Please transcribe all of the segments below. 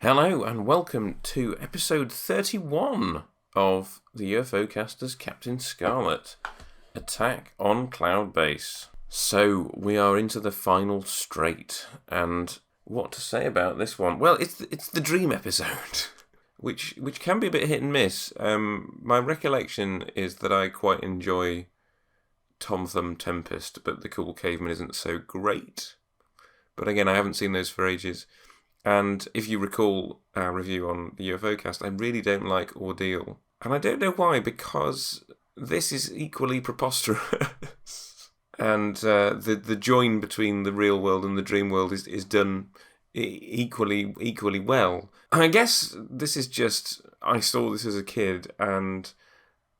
Hello and welcome to episode 31 of the UFO Caster's Captain Scarlet, Attack on Cloud Base. So we are into the final straight, and what to say about this one? Well, it's the dream episode, which can be a bit hit and miss. My recollection is that I quite enjoy Tom Thumb Tempest, but the Cool Caveman isn't so great. But again, I haven't seen those for ages. And if you recall our review on the UFO Cast, I really don't like Ordeal. And I don't know why, because this is equally preposterous. And the join between the real world and the dream world is done equally well. I guess this is just, I saw this as a kid and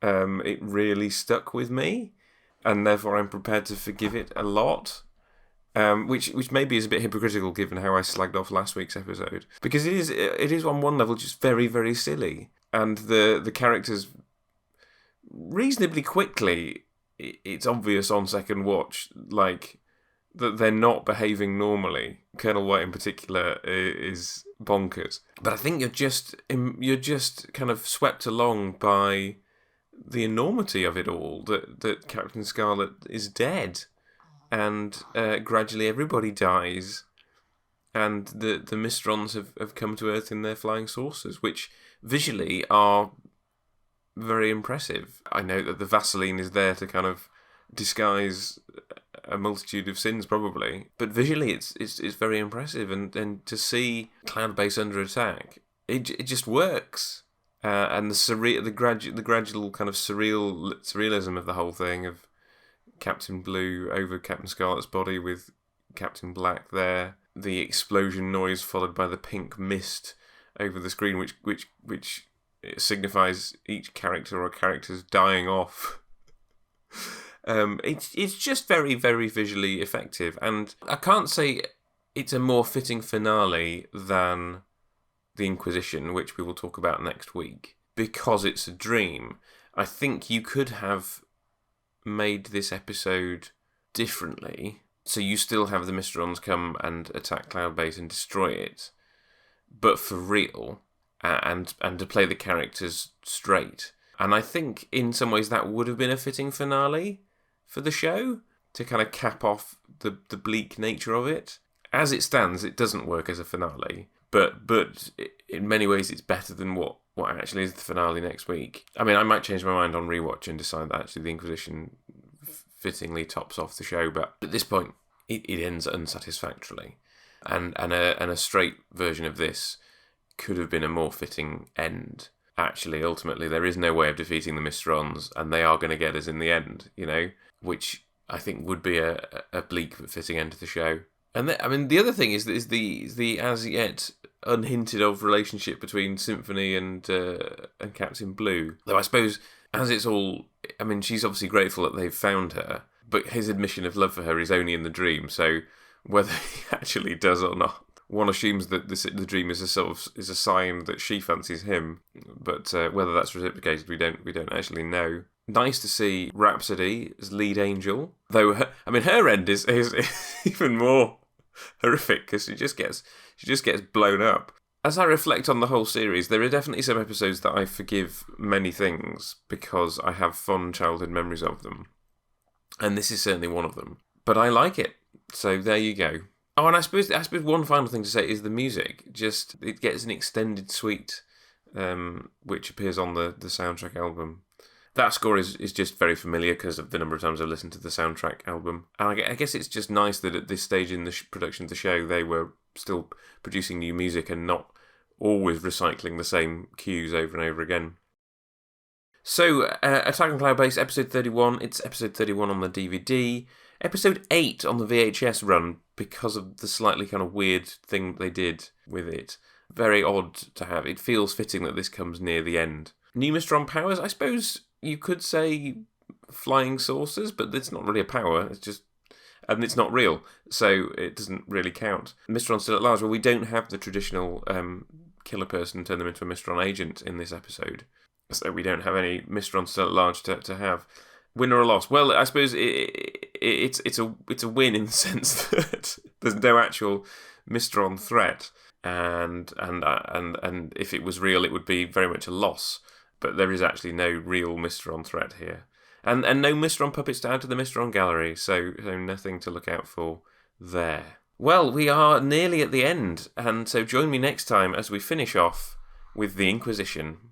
it really stuck with me. And therefore I'm prepared to forgive it a lot. Which maybe is a bit hypocritical given how I slagged off last week's episode, because it is on one level just very, very silly, and the characters reasonably quickly, it's obvious on second watch, like, that they're not behaving normally. Colonel White in particular is bonkers, but I think you're just kind of swept along by the enormity of it all, that Captain Scarlet is dead. And gradually everybody dies, and the Mysterons have come to Earth in their flying saucers, which visually are very impressive. I know that the Vaseline is there to kind of disguise a multitude of sins, probably, but visually it's very impressive, and to see Cloud Base under attack, it just works. And the gradual kind of surrealism of the whole thing, of Captain Blue over Captain Scarlet's body with Captain Black there, the explosion noise followed by the pink mist over the screen, which signifies each character or characters dying off. It's just very, very visually effective, and I can't say it's a more fitting finale than the Inquisition, which we will talk about next week, because it's a dream. I think you could have made this episode differently, so you still have the Mysterons come and attack Cloud Base and destroy it, but for real, and to play the characters straight. And I think in some ways that would have been a fitting finale for the show, to kind of cap off the bleak nature of it. As it stands, it doesn't work as a finale, but in many ways it's better than what actually is the finale next week. I mean, I might change my mind on rewatch and decide that actually the Inquisition fittingly tops off the show, but at this point it ends unsatisfactorily, and a straight version of this could have been a more fitting end. Actually, ultimately, there is no way of defeating the Mysterons, and they are going to get us in the end, which I think would be a bleak but fitting end to the show. And the other thing is the as yet unhinted of relationship between Symphony and Captain Blue. Though I suppose, as it's all, she's obviously grateful that they've found her, but his admission of love for her is only in the dream. So whether he actually does or not, one assumes that the dream is a sign that she fancies him. But whether that's reciprocated, we don't actually know. Nice to see Rhapsody as lead angel, though her end is even more horrific, because she just gets blown up. As I reflect on the whole series, there are definitely some episodes that I forgive many things because I have fond childhood memories of them, and this is certainly one of them. But I like it, so there you go. Oh, and I suppose one final thing to say is the music. Just, it gets an extended suite, which appears on the soundtrack album. That score is just very familiar because of the number of times I've listened to the soundtrack album. And I guess it's just nice that at this stage in the production of the show, they were still producing new music and not always recycling the same cues over and over again. So, Attack on Cloud Base, episode 31. It's episode 31 on the DVD. Episode 8 on the VHS run, because of the slightly kind of weird thing they did with it. Very odd to have. It feels fitting that this comes near the end. New Mysteron powers, I suppose you could say flying saucers, but it's not really a power. It's just, and it's not real, so it doesn't really count. Mysteron still at large. Well, we don't have the traditional killer person turn them into a Mysteron agent in this episode, so we don't have any Mysteron still at large to have. Win or a loss? Well, I suppose it's a win in the sense that there's no actual Mysteron threat. and if it was real, it would be very much a loss. But there is actually no real Mystron threat here, and no Mystron puppets down to the Mystron gallery, so nothing to look out for there. Well, we are nearly at the end, and so join me next time as we finish off with the Inquisition.